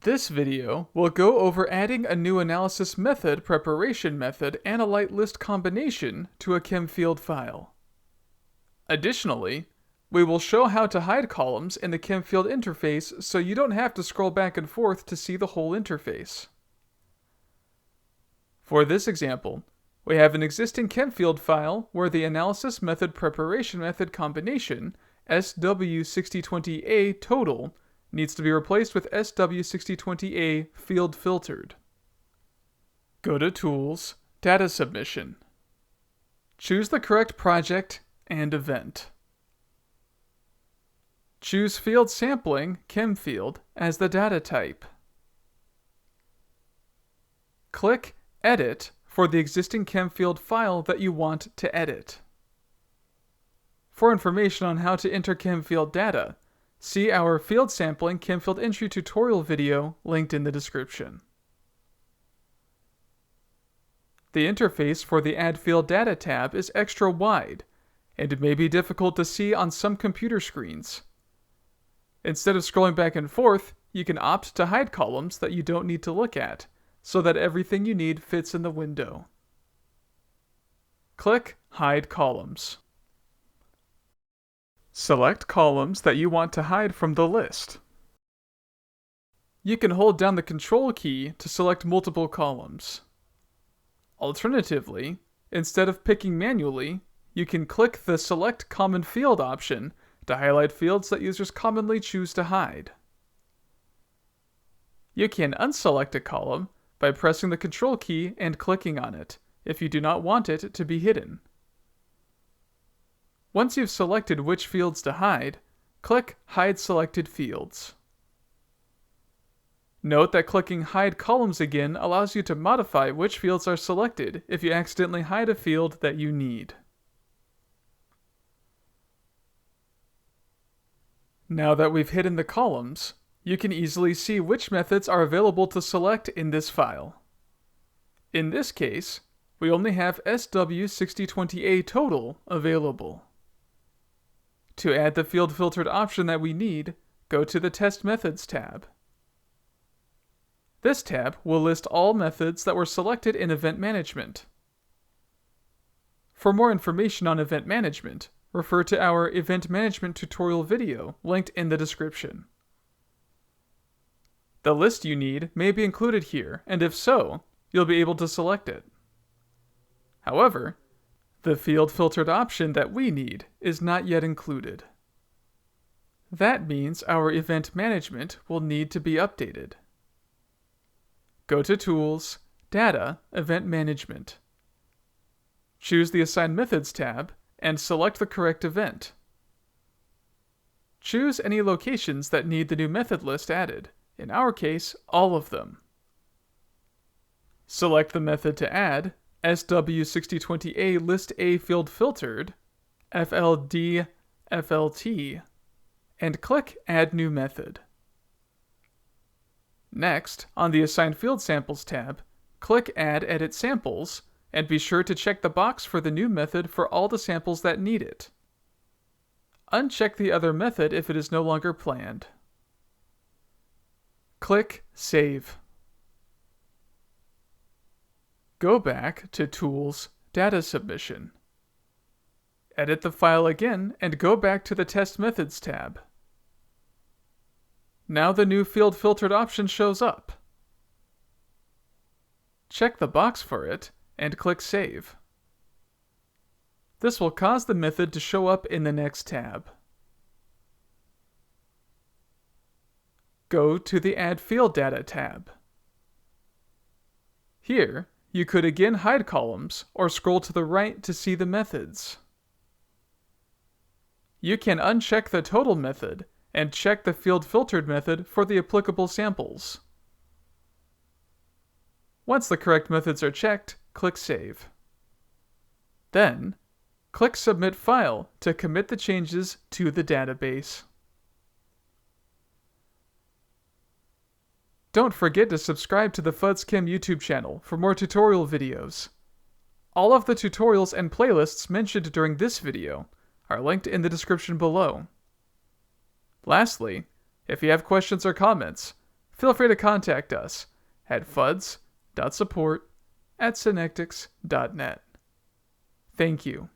This video will go over adding a new analysis method preparation method analyte list combination to a ChemField file. Additionally, we will show how to hide columns in the ChemField interface so you don't have to scroll back and forth to see the whole interface. For this example, we have an existing ChemField file where the analysis method preparation method combination SW6020A total needs to be replaced with SW6020A field filtered. Go to Tools, Data Submission. Choose the correct project and event. Choose Field Sampling, ChemField, as the data type. Click Edit for the existing ChemField file that you want to edit. For information on how to enter ChemField data, see our Field Sampling ChemField Entry tutorial video linked in the description. The interface for the Add Field Data tab is extra wide, and it may be difficult to see on some computer screens. Instead of scrolling back and forth, you can opt to hide columns that you don't need to look at, so that everything you need fits in the window. Click Hide Columns. Select columns that you want to hide from the list. You can hold down the Control key to select multiple columns. Alternatively, instead of picking manually, you can click the Select Common Field option to highlight fields that users commonly choose to hide. You can unselect a column by pressing the Control key and clicking on it if you do not want it to be hidden. Once you've selected which fields to hide, click Hide Selected Fields. Note that clicking Hide Columns again allows you to modify which fields are selected if you accidentally hide a field that you need. Now that we've hidden the columns, you can easily see which methods are available to select in this file. In this case, we only have SW6020A total available. To add the field filtered option that we need, go to the Test Methods tab. This tab will list all methods that were selected in Event Management. For more information on Event Management, refer to our Event Management tutorial video linked in the description. The list you need may be included here, and if so, you'll be able to select it. However, the field filtered option that we need is not yet included. That means our Event Management will need to be updated. Go to Tools, Data, Event Management. Choose the Assign Methods tab and select the correct event. Choose any locations that need the new method list added, in our case, all of them. Select the method to add, SW6020A List A Field Filtered, FLD, FLT, and click Add New Method. Next, on the Assign Field Samples tab, click Add Edit Samples, and be sure to check the box for the new method for all the samples that need it. Uncheck the other method if it is no longer planned. Click Save. Go back to Tools, Data Submission. Edit the file again and go back to the Test Methods tab. Now the new field filtered option shows up. Check the box for it and click Save. This will cause the method to show up in the next tab. Go to the Add Field Data tab. Here, you could again hide columns or scroll to the right to see the methods. You can uncheck the Total method and check the Field Filtered method for the applicable samples. Once the correct methods are checked, click Save. Then, click Submit File to commit the changes to the database. Don't forget to subscribe to the FUDSChem YouTube channel for more tutorial videos. All of the tutorials and playlists mentioned during this video are linked in the description below. Lastly, if you have questions or comments, feel free to contact us at fuds.support@synectics.net. Thank you.